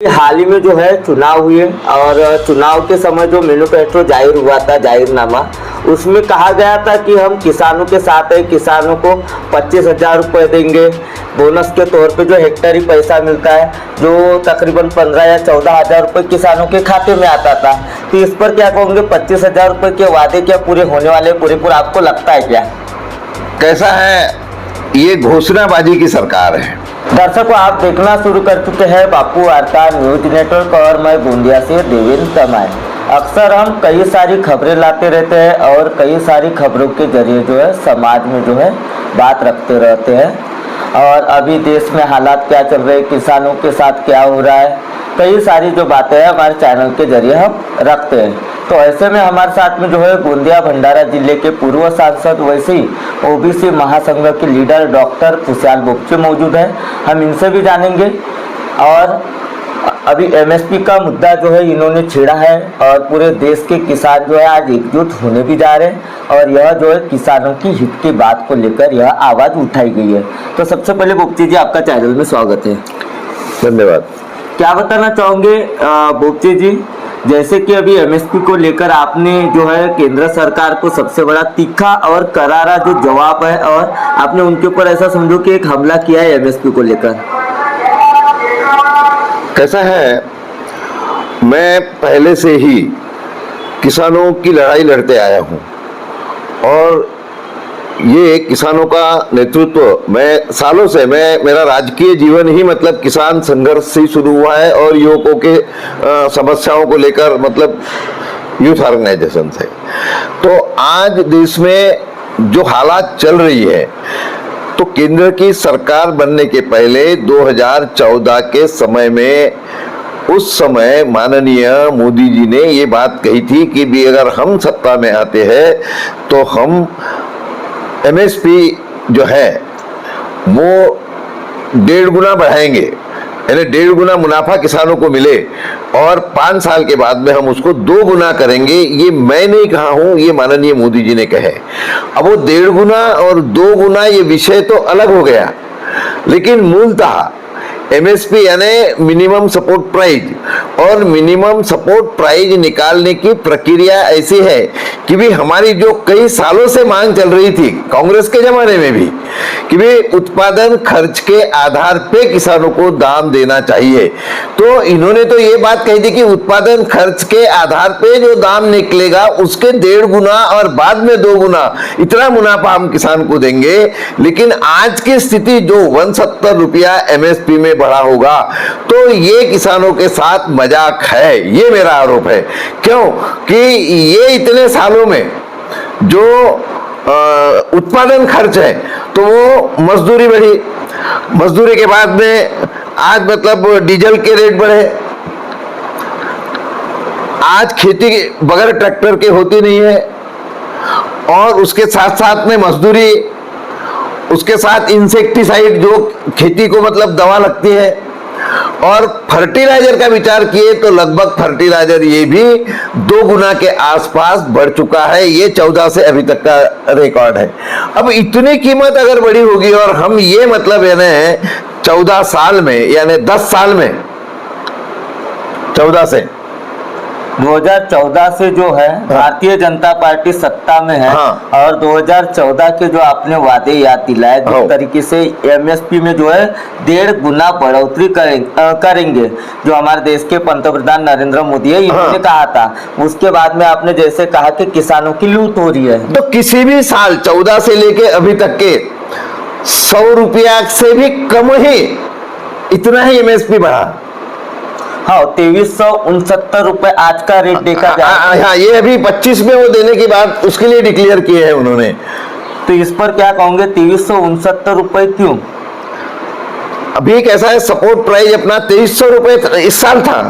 हाल ही में जो है चुनाव हुए और चुनाव के समय जो मैनिफेस्टो जाहिर हुआ था, जाहिरनामा, उसमें कहा गया था कि हम किसानों के साथ है, किसानों को 25,000 रुपये देंगे बोनस के तौर पे, जो हेक्टेरी पैसा मिलता है, जो तकरीबन 15 या 14,000 रुपये किसानों के खाते में आता था। तो इस पर क्या कहोगे, 25,000 रुपये के वादे क्या पूरे होने वाले, पूरे आपको लगता है क्या? कैसा है, ये घोषणाबाजी की सरकार है। दर्शकों, आप देखना शुरू कर चुके हैं बापू वार्ता न्यूज नेटवर्क और मैं गोंदिया से देवेंद्र तमाय। अक्सर हम कई सारी खबरें लाते रहते हैं और कई सारी खबरों के जरिए जो है समाज में जो है बात रखते रहते हैं। और अभी देश में हालात क्या चल रहे हैं, किसानों के साथ क्या हो रहा है, कई सारी जो बातें हैं हमारे चैनल के जरिए हम रखते हैं। तो ऐसे में हमारे साथ में जो है गोंदिया भंडारा जिले के पूर्व सांसद, वैसे ही ओबीसी महासंघ के लीडर डॉक्टर खुशहाल बोगचे मौजूद है। हम इनसे भी जानेंगे। और अभी एमएसपी का मुद्दा जो है इन्होंने छेड़ा है और पूरे देश के किसान जो है आज एकजुट होने भी जा रहे हैं और यह जो है किसानों की हित की बात को लेकर यह आवाज़ उठाई गई है। तो सबसे पहले बोगचे जी, आपका चैनल में स्वागत है। धन्यवाद। क्या बताना चाहोगे बोगचे जी, जैसे कि अभी एमएसपी को लेकर आपने जो है केंद्र सरकार को सबसे बड़ा तीखा और करारा जो जवाब है और आपने उनके ऊपर ऐसा समझो कि एक हमला किया है एमएसपी को लेकर। कैसा है, मैं पहले से ही किसानों की लड़ाई लड़ते आया हूं और ये किसानों का नेतृत्व मैं सालों से, मेरा राजकीय जीवन ही मतलब किसान संघर्ष से शुरू हुआ है और युवकों के समस्याओं को लेकर मतलब यूथ ऑर्गेनाइजेशन से। तो आज देश में जो हालात चल रही है, तो केंद्र की सरकार बनने के पहले 2014 के समय में, उस समय माननीय मोदी जी ने ये बात कही थी कि भी अगर हम सत्ता में आते हैं तो हम एमएसपी जो है वो 1.5 गुना बढ़ाएंगे, यानी 1.5 गुना मुनाफा किसानों को मिले और 5 साल के बाद में हम उसको 2 गुना करेंगे। ये मैं नहीं कहा हूं, ये माननीय मोदी जी ने कहे। अब वो 1.5 गुना और 2 गुना ये विषय तो अलग हो गया, लेकिन मूलतः एमएसपी यानी मिनिमम सपोर्ट प्राइस, और मिनिमम सपोर्ट प्राइस निकालने की प्रक्रिया ऐसी है कि भी हमारी जो कई सालों से मांग चल रही थी कांग्रेस के जमाने में भी, कि भी उत्पादन खर्च के आधार पे किसानों को दाम देना चाहिए। तो इन्होंने तो ये बात कही थी कि उत्पादन खर्च के आधार पे जो दाम निकलेगा उसके 1.5 गुना और बाद में 2 गुना इतना मुनाफा हम किसान को देंगे। लेकिन आज की स्थिति जो 170 रुपया एमएसपी में बढ़ा होगा, तो ये किसानों के साथ मजाक है, ये मेरा आरोप है। क्यों कि ये इतने सालों में जो उत्पादन खर्च है तो वो मजदूरी बढ़ी, मजदूरी के बाद में आज मतलब डीजल के रेट बढ़े, आज खेती बगैर ट्रैक्टर के होती नहीं है, और उसके साथ साथ में मजदूरी, उसके साथ इंसेक्टिसाइड जो खेती को मतलब दवा लगती है, और फर्टिलाइजर का विचार किए तो लगभग फर्टिलाइजर ये भी 2 गुना के आसपास बढ़ चुका है। ये 14 से अभी तक का रिकॉर्ड है। अब इतनी कीमत अगर बढ़ी होगी और हम ये मतलब यानी 14 साल में, यानी 10 साल में 14 से 2014 से जो है भारतीय जनता पार्टी सत्ता में है। हाँ। और 2014 के जो आपने वादे याद दिलाए, जिस तरीके से एमएसपी में जो है 1.5 गुना बढ़ोतरी करेंगे, जो हमारे देश के पंतप्रधान नरेंद्र मोदी है, इन्होंने कहा था। उसके बाद में आपने जैसे कहा कि किसानों की लूट हो रही है, तो किसी भी साल 14 से लेके अभी तक के 100 रुपया से भी कम ही इतना ही एमएसपी बढ़ा। हाँ, 2369 रुपए आज का रेट देखा जाए। हाँ, ये अभी 25 में वो देने की बात उसके लिए डिक्लेयर किए हैं उन्होंने। तो इस पर क्या कहोगे, 2369 रुपए क्यों? अभी कैसा है, सपोर्ट प्राइस अपना 2300 रुपए इस साल था,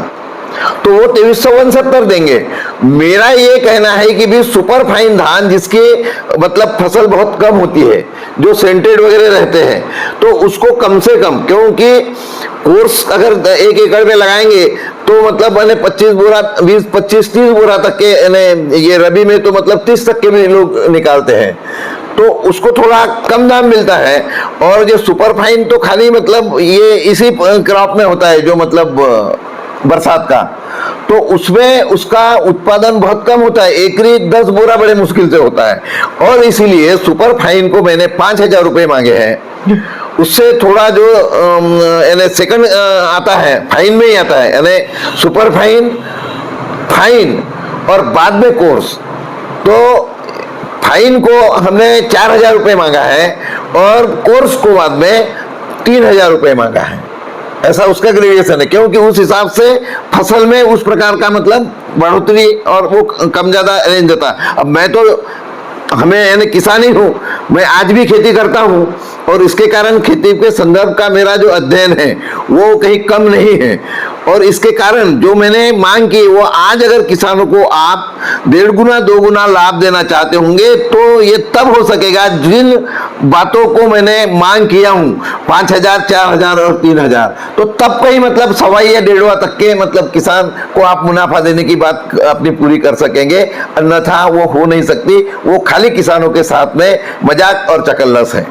तो वो 2369 देंगे। मेरा ये कहना है कि भी सुपर फाइन धान जिसकी मतलब फसल बहुत कम होती है, जो सेंटेड वगैरह रहते हैं, तो उसको कम से कम, क्योंकि कोर्स अगर 1 एकड़ में लगाएंगे तो मतलब मैंने 25 बोरा 20-25-30 बोरा तक के, ये रबी में तो मतलब 30 तक के भी लोग निकालते हैं। तो उसको थोड़ा कम दाम मिलता है। और जो सुपर फाइन तो खाली मतलब ये इसी क्रॉप में होता है जो मतलब बरसात का, तो उसमें उसका उत्पादन बहुत कम होता है, एकरी 10 बोरा बड़े मुश्किल से होता है। और इसीलिए सुपर फाइन को मैंने 5,000 रुपये मांगे हैं। उससे थोड़ा जो यानी सेकंड आता है, फाइन में ही आता है, यानी सुपर फाइन, फाइन और बाद में कोर्स। तो फाइन को हमने 4,000 रुपये मांगा है और कोर्स को बाद में 3,000 रुपये मांगा है। ऐसा उसका ग्रेविएशन है, क्योंकि उस हिसाब से फसल में उस प्रकार का मतलब बढ़ोतरी और वो कम ज्यादा रेंज होता है। अब मैं तो हमें यानी किसान ही हूँ, मैं आज भी खेती करता हूँ और इसके कारण खेती के संदर्भ का मेरा जो अध्ययन है वो कहीं कम नहीं है। और इसके कारण जो मैंने मांग की वो आज अगर किसानों को आप 1.5 गुना 2 गुना लाभ देना चाहते होंगे तो ये तब हो सकेगा जिन बातों को मैंने मांग किया हूँ, 5,000, 4,000 और 3,000, तो तब कहीं मतलब 1.25 या 1.5 तक के मतलब किसान को आप मुनाफा देने की बात अपनी पूरी कर सकेंगे, अन्यथा वो हो नहीं सकती। वो खाली किसानों के साथ में मजाक और चकल्लस है।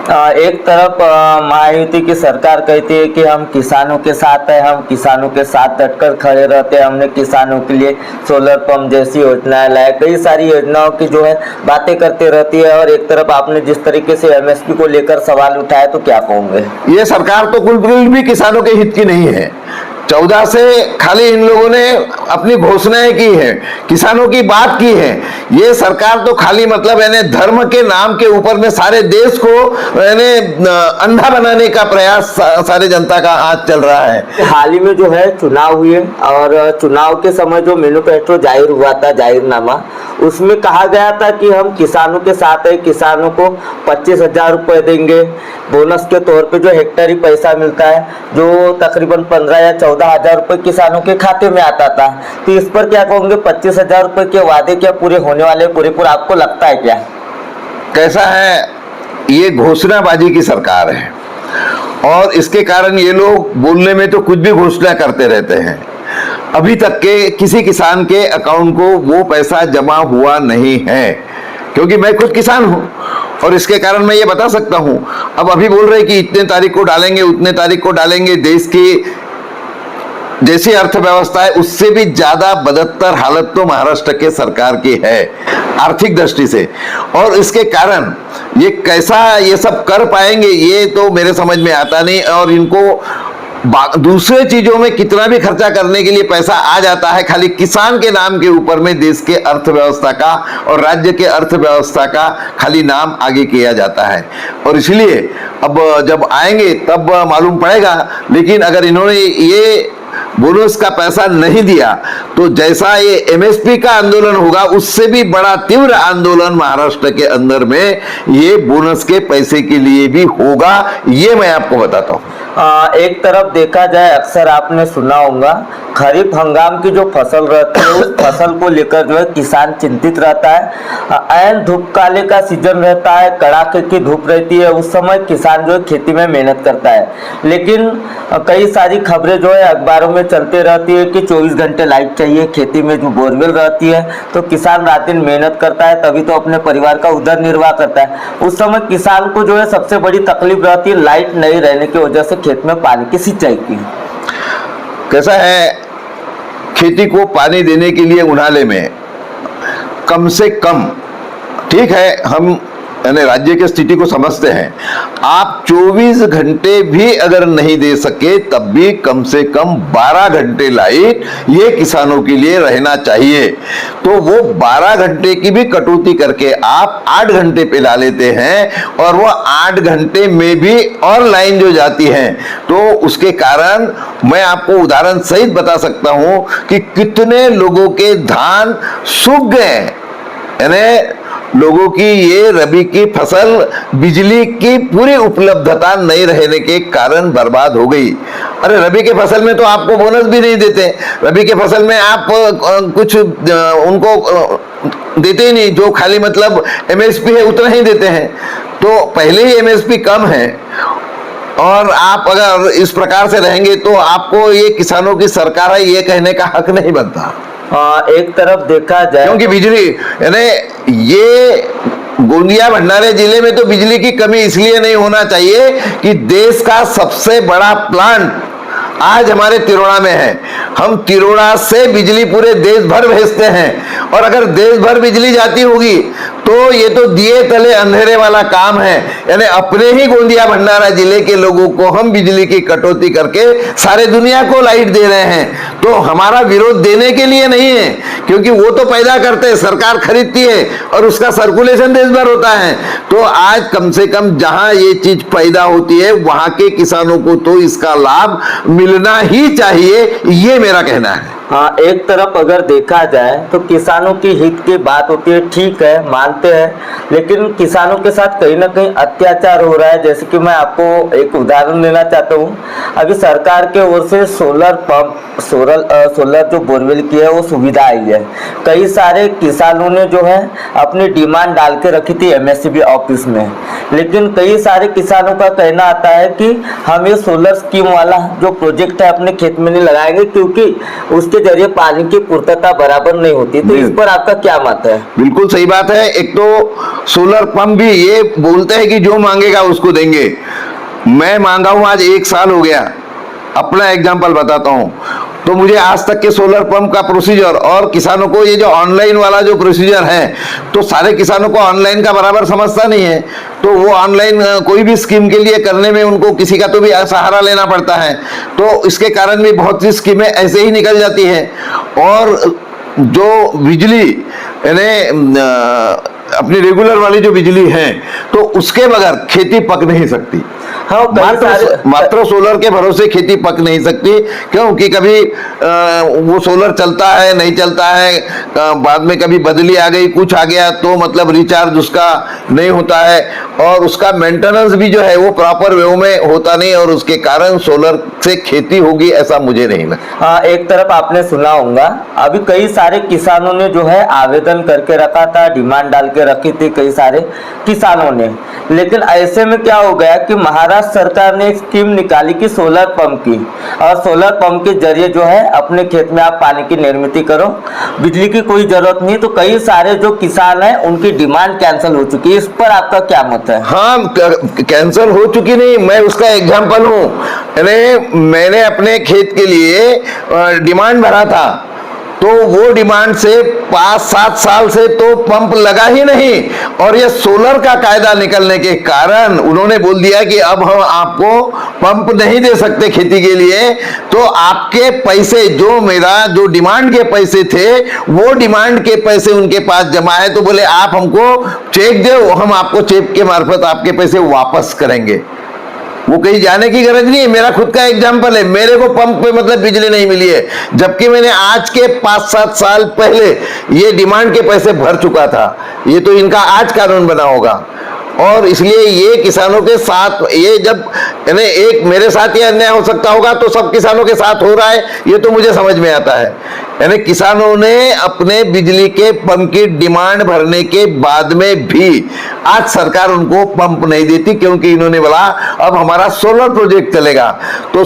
एक तरफ महायुति की सरकार कहती है कि हम किसानों के साथ है, हम किसानों के साथ डटकर खड़े रहते हैं, हमने किसानों के लिए सोलर पंप जैसी योजनाएं लाए, कई सारी योजनाओं की जो है बातें करते रहती है। और एक तरफ आपने जिस तरीके से एमएसपी को लेकर सवाल उठाया, तो क्या कहोगे? ये सरकार तो बिल्कुल भी किसानों के हित की नहीं है। 14 से खाली इन लोगों ने अपनी घोषणाएं की है, किसानों की बात की है। ये सरकार तो खाली मतलब यानी धर्म के नाम के ऊपर में सारे देश को यानी अंधा बनाने का प्रयास सारे जनता का आज चल रहा है। हाल ही में जो है चुनाव हुए और चुनाव के समय जो मैनिफेस्टो जाहिर हुआ था, जाहिरनामा, उसमें कहा गया था कि हम किसानों के साथ है, किसानों को 25,000 रुपये देंगे बोनस के तौर पे, जो हेक्टेरी पैसा मिलता है, जो तकरीबन 15 या 14,000 रुपये किसानों के खाते में आता था। तो इस पर क्या कहोगे? 25,000 रुपये के वादे क्या पूरे होने वाले? पूरे आपको लगता है क्या? कैसा है, ये घोषणाबाजी की सरकार है और इसके कारण ये लोग बोलने में तो कुछ भी घोषणा करते रहते हैं। अभी तक के किसी किसान के अकाउंट को वो पैसा जमा हुआ नहीं है, क्योंकि मैं खुद किसान हूं और इसके कारण मैं ये बता सकता हूं। अब अभी बोल रहे कि इतने तारीख को डालेंगे, उतने तारीख को डालेंगे। देश की जैसी अर्थव्यवस्था है उससे भी ज्यादा बदतर हालत तो महाराष्ट्र के सरकार की है आर्थिक दृष्टि से, और इसके कारण ये कैसा ये सब कर पाएंगे ये तो मेरे समझ में आता नहीं। और इनको दूसरे चीजों में कितना भी खर्चा करने के लिए पैसा आ जाता है, खाली किसान के नाम के ऊपर में देश के अर्थव्यवस्था का और राज्य के अर्थव्यवस्था का खाली नाम आगे किया जाता है। और इसलिए अब जब आएंगे तब मालूम पड़ेगा। लेकिन अगर इन्होंने ये बोनस का पैसा नहीं दिया तो जैसा ये एमएसपी का आंदोलन होगा उससे भी बड़ा तीव्र आंदोलन महाराष्ट्र के अंदर में ये बोनस के पैसे के लिए भी होगा, ये मैं आपको बताता हूँ। एक तरफ देखा जाए, अक्सर आपने सुना होगा, खरीफ हंगाम की जो फसल रहती है उस फसल को लेकर जो है किसान चिंतित रहता है। ऐन धूप काले का सीजन रहता है, कड़ाके की धूप रहती है, उस समय किसान जो है खेती में मेहनत करता है। लेकिन कई सारी खबरें जो है अखबारों में चलते रहती है कि 24 घंटे लाइट चाहिए, खेती में जो बोरवेल रहती है, तो किसान रात दिन मेहनत करता है, तभी तो अपने परिवार का उधर निर्वाह करता है। उस समय किसान को जो है सबसे बड़ी तकलीफ रहती है लाइट नहीं रहने की वजह से खेत में पानी की सिंचाई की। कैसा है, खेती को पानी देने के लिए उनाले में कम से कम, ठीक है हम यानी राज्य की स्थिति को समझते हैं, आप 24 घंटे भी अगर नहीं दे सके तब भी कम से कम 12 घंटे लाइट ये किसानों के लिए रहना चाहिए। तो वो 12 घंटे की भी कटौती करके आप 8 घंटे पे ला लेते हैं और वो 8 घंटे में भी और लाइन जो जाती है तो उसके कारण मैं आपको उदाहरण सहित बता सकता हूं कि कितने लोगों के धान सूख गए, यानी लोगों की ये रबी की फसल बिजली की पूरी उपलब्धता नहीं रहने के कारण बर्बाद हो गई। अरे रबी के फसल में तो आपको बोनस भी नहीं देते, रबी के फसल में आप कुछ उनको देते ही नहीं, जो खाली मतलब एमएसपी है उतना ही देते हैं। तो पहले ही एमएसपी कम है और आप अगर इस प्रकार से रहेंगे तो आपको ये किसानों की सरकार है ये कहने का हक नहीं बनता। एक तरफ देखा जाए, क्योंकि बिजली यानी ये गोंदिया भंडारे जिले में तो बिजली की कमी इसलिए नहीं होना चाहिए कि देश का सबसे बड़ा प्लांट आज हमारे तिरोड़ा में है। हम तिरोड़ा से बिजली पूरे देश भर भेजते हैं, और अगर देश भर बिजली जाती होगी तो ये तो दिए तले अंधेरे वाला काम है। यानी अपने ही गोंदिया भंडारा जिले के लोगों को हम बिजली की कटौती करके सारे दुनिया को लाइट दे रहे हैं। तो हमारा विरोध देने के लिए नहीं है, क्योंकि वो तो पैदा करते हैं, सरकार खरीदती है और उसका सर्कुलेशन देश भर होता है। तो आज कम से कम जहां ये चीज पैदा होती है वहां के किसानों को तो इसका लाभ मिलना ही चाहिए, ये मेरा कहना है। हाँ, एक तरफ अगर देखा जाए तो किसानों की हित की बात होती है, ठीक है, मानते हैं, लेकिन किसानों के साथ कहीं ना कहीं अत्याचार हो रहा है। जैसे कि मैं आपको एक उदाहरण देना चाहता हूँ। अभी सरकार के ओर से सोलर पंप, सोलर जो बोरवेल की है वो सुविधा आई है। कई सारे किसानों ने जो है अपनी डिमांड डाल के रखी थी एमएससीबी ऑफिस में, लेकिन कई सारे किसानों का कहना आता है कि हम ये सोलर स्कीम वाला जो प्रोजेक्ट है अपने खेत में नहीं लगाएंगे, क्योंकि उसके जरिए पानी की पूर्तता बराबर नहीं होती। तो इस पर आपका क्या मत है? बिल्कुल सही बात है। एक तो सोलर पंप भी ये बोलते हैं कि जो मांगेगा उसको देंगे। मैं मांगा हूं आज 1 साल हो गया। अपना एग्जांपल बताता हूं, तो मुझे आज तक के सोलर पंप का प्रोसीजर और किसानों को ये जो ऑनलाइन वाला जो प्रोसीजर है, तो सारे किसानों को ऑनलाइन का बराबर समझता नहीं है। तो वो ऑनलाइन कोई भी स्कीम के लिए करने में उनको किसी का तो भी सहारा लेना पड़ता है। तो इसके कारण भी बहुत सी स्कीमें ऐसे ही निकल जाती हैं। और जो बिजली यानी अपनी रेगुलर वाली जो बिजली है, तो उसके बगैर खेती पक नहीं सकती। हाँ, मात्र सोलर के भरोसे खेती पक नहीं सकती, क्योंकि कभी वो सोलर चलता है, नहीं चलता है, बाद में कभी बदली आ गई, कुछ आ गया, तो मतलब रिचार्ज उसका नहीं होता है, और उसका मेंटेनेंस भी जो है वो प्रॉपर वे में होता नहीं, और उसके कारण सोलर से खेती होगी ऐसा मुझे नहीं लगता। हाँ, एक तरफ आपने सुना होगा, अभी कई सारे किसानों ने जो है आवेदन करके रखा था, डिमांड डाल के रखी थी कई सारे किसानों ने, लेकिन ऐसे में क्या हो गया कि महाराष्ट्र सरकार ने एक स्कीम निकाली कि सोलर पंप की, और सोलर पंप के जरिए जो है अपने खेत में आप पानी की निर्मित करो, बिजली की कोई जरूरत नहीं। तो कई सारे जो किसान हैं उनकी डिमांड कैंसिल हो चुकी है। इस पर आपका क्या मत है? हाँ, कैंसिल हो चुकी नहीं, मैं उसका एग्जाम्पल हूँ। मैंने अपने खेत के लिए डिमांड भरा था, तो वो डिमांड से 5-7 साल से तो पंप लगा ही नहीं, और ये सोलर का कायदा निकलने के कारण उन्होंने बोल दिया कि अब हम आपको पंप नहीं दे सकते खेती के लिए। तो आपके पैसे, जो मेरा जो डिमांड के पैसे थे, वो डिमांड के पैसे उनके पास जमा है, तो बोले आप हमको चेक दो, हम आपको चेक के मार्फत आपके पैसे वापस करेंगे। वो कहीं जाने की गरज नहीं है। मेरा खुद का एग्जाम्पल है, मेरे को पंप पे मतलब बिजली नहीं मिली है, जबकि मैंने आज के 5-7 साल पहले ये डिमांड के पैसे भर चुका था। ये तो इनका आज कानून बना होगा, और इसलिए ये किसानों के साथ, ये जब यानी एक मेरे साथ ये अन्याय हो सकता होगा तो सब किसानों के साथ हो रहा है, ये तो मुझे समझ में आता है। यानी किसानों ने अपने बिजली के पंप की डिमांड भरने के बाद में भी आज सरकार उनको पंप नहीं देती, क्योंकि इन्होंने बोला अब हमारा सोलर प्रोजेक्ट चलेगा। तो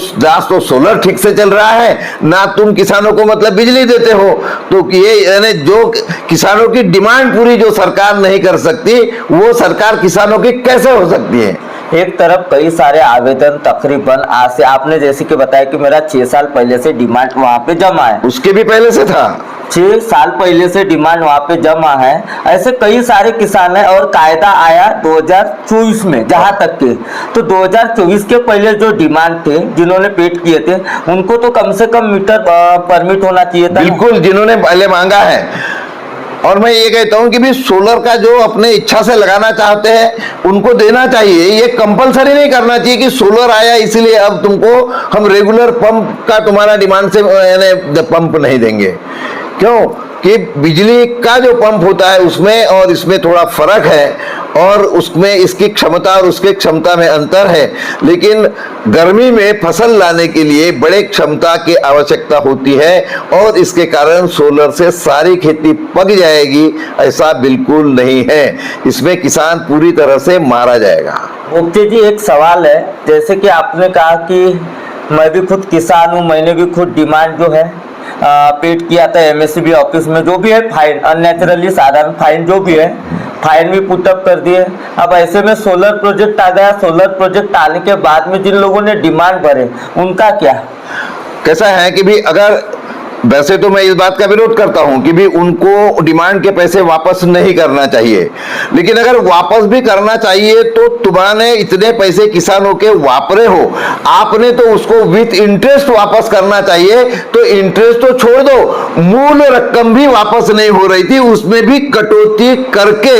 तो सोलर ठीक से चल रहा है ना, तुम किसानों को मतलब बिजली देते हो। तो ये यानी जो किसानों की डिमांड पूरी जो सरकार नहीं कर सकती, वो सरकार किसानों की कैसे हो सकती है? एक तरफ कई सारे आवेदन तकरीबन आज से, आपने जैसे कि बताया कि मेरा 6 साल पहले से डिमांड वहाँ पे जमा है, उसके भी पहले से था, 6 साल पहले से डिमांड वहाँ पे जमा है। ऐसे कई सारे किसान हैं, और कायदा आया 2024 में जहाँ तक के, तो 2024 के पहले जो डिमांड थे, जिन्होंने पेड किए थे, उनको तो कम से कम मीटर परमिट होना चाहिए था। बिल्कुल, जिन्होंने पहले मांगा है। और मैं ये कहता हूं कि भी सोलर का जो अपने इच्छा से लगाना चाहते हैं उनको देना चाहिए, ये कंपलसरी नहीं करना चाहिए कि सोलर आया इसलिए अब तुमको हम रेगुलर पंप का तुम्हारा डिमांड से यानी पंप नहीं देंगे। क्यों कि बिजली का जो पंप होता है उसमें और इसमें थोड़ा फर्क है, और उसमें इसकी क्षमता और उसके क्षमता में अंतर है। लेकिन गर्मी में फसल लाने के लिए बड़े क्षमता की आवश्यकता होती है, और इसके कारण सोलर से सारी खेती पक जाएगी ऐसा बिल्कुल नहीं है। इसमें किसान पूरी तरह से मारा जाएगा। मुफ्ती जी, एक सवाल है, जैसे कि आपने कहा कि मैं भी खुद किसान हूँ, मैंने भी खुद डिमांड जो है पेड किया था एमएससीबी ऑफिस में, जो भी है फाइन, अननेचुरली साधारण फाइन जो भी है, फाइन भी पुटअप कर दिए। अब ऐसे में सोलर प्रोजेक्ट आ गया, सोलर प्रोजेक्ट आने के बाद में जिन लोगों ने डिमांड भरे उनका क्या? कैसा है कि भी अगर वैसे तो मैं इस बात का विरोध करता हूं कि भी उनको डिमांड के पैसे वापस नहीं करना चाहिए, लेकिन अगर वापस भी करना चाहिए तो तुम्हारे इतने पैसे किसानों के वापरे हो, आपने तो उसको विथ इंटरेस्ट वापस करना चाहिए। तो इंटरेस्ट तो छोड़ दो, मूल रकम भी वापस नहीं हो रही थी, उसमें भी कटौती करके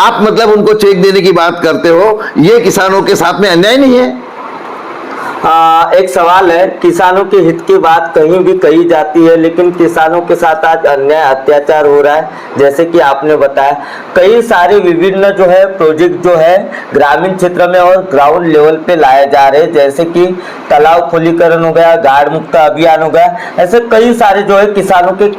आप मतलब उनको चेक देने की बात करते हो। ये किसानों के साथ में अन्याय नहीं है? एक सवाल है, किसानों के हित की बात कहीं भी कही जाती है, लेकिन किसानों के साथ आज अन्याय अत्याचार हो रहा है। जैसे कि आपने बताया कई सारे विभिन्न जो है प्रोजेक्ट जो है ग्रामीण क्षेत्र में और ग्राउंड लेवल पे लाए जा रहे हैं, जैसे कि तालाब खुलीकरण हो गया, गाड़ मुक्त अभियान हो गया। ऐसे कई सारे जो है किसानों के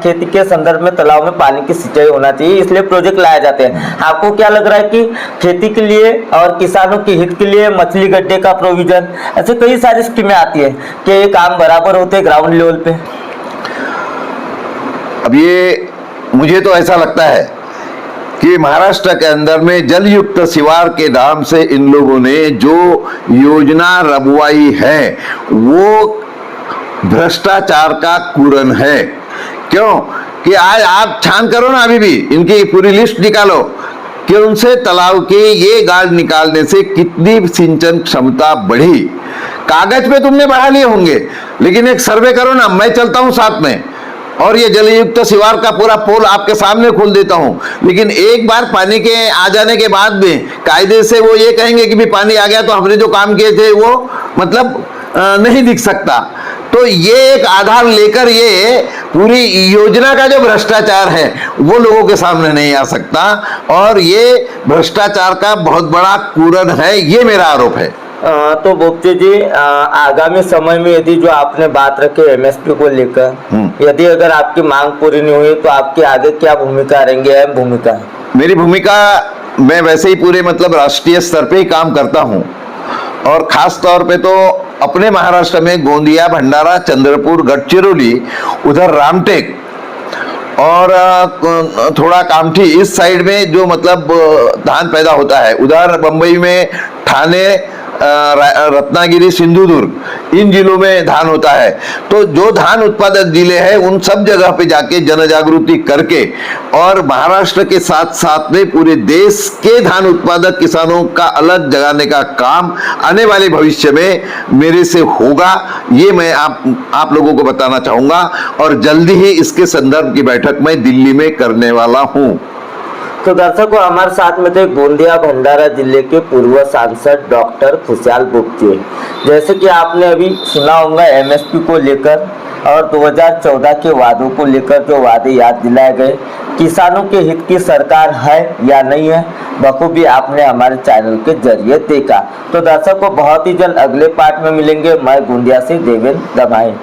खेती के संदर्भ में तालाब में पानी की सिंचाई होना चाहिए, इसलिए प्रोजेक्ट लाए जाते हैं। आपको क्या लग रहा है कि खेती के लिए और किसानों के हित के लिए मछली गड्ढे का प्रोविजन, ऐसे कई सारी स्कीमें आती है कि ये काम बराबर होते हैं ग्राउंड लेवल पे? अब ये मुझे तो ऐसा लगता है कि महाराष्ट्र के अंदर में जल युक्त शिवार के नाम से इन लोगों ने जो योजना रबवाई है वो भ्रष्टाचार का कुरन है। क्यों कि आज आप छान करो ना, अभी भी इनकी पूरी लिस्ट निकालो कि उनसे तालाब के ये गाड़ निकालने से कितनी सिंचन क्षमता बढ़ी। कागज पे तुमने बढ़ा लिए होंगे, लेकिन एक सर्वे करो ना, मैं चलता हूं साथ में और ये जलयुक्त शिवार का पूरा पोल आपके सामने खोल देता हूं, लेकिन एक बार पानी के आ जाने के बाद में कायदे से वो ये कहेंगे कि भी पानी आ गया तो हमने जो काम किए थे वो मतलब नहीं दिख सकता। तो ये एक आधार लेकर ये पूरी योजना का जो भ्रष्टाचार है वो लोगों के सामने नहीं आ सकता, और ये भ्रष्टाचार का बहुत बड़ा कुरन है, ये मेरा आरोप है। तो बोपचे जी, आगामी समय में यदि जो आपने बात रखी एमएसपी को लेकर, यदि अगर आपकी मांग पूरी नहीं हुई तो आपकी आगे क्या भूमिका रहेंगी? अहम भूमिका। मेरी भूमिका, मैं वैसे ही पूरे मतलब राष्ट्रीय स्तर पे ही काम करता हूँ, और खास तौर पे तो अपने महाराष्ट्र में गोंदिया, भंडारा, चंद्रपुर, गढ़चिरौली, उधर रामटेक और थोड़ा कामठी, इस साइड में जो मतलब धान पैदा होता है, उधर बंबई में, ठाणे, रत्नागिरी, सिंधुदुर्ग, इन जिलों में धान होता है। तो जो धान उत्पादक जिले हैं उन सब जगह पे जाके जन जागृति करके और महाराष्ट्र के साथ साथ में पूरे देश के धान उत्पादक किसानों का अलग जगाने का काम आने वाले भविष्य में मेरे से होगा, ये मैं आप लोगों को बताना चाहूंगा, और जल्दी ही इसके संदर्भ की बैठक मैं दिल्ली में करने वाला हूं। तो दर्शकों, हमारे साथ में थे गोंदिया भंडारा जिले के पूर्व सांसद डॉक्टर खुशहाल बोपचे। जैसे कि आपने अभी सुना होगा एमएसपी को लेकर और 2014 के वादों को लेकर जो वादे याद दिलाए गए, किसानों के हित की सरकार है या नहीं है, बखूबी आपने हमारे चैनल के जरिए देखा। तो दर्शकों, बहुत ही जल्द अगले पार्ट में मिलेंगे। मैं गोंदिया से देवेंद्र दमाई।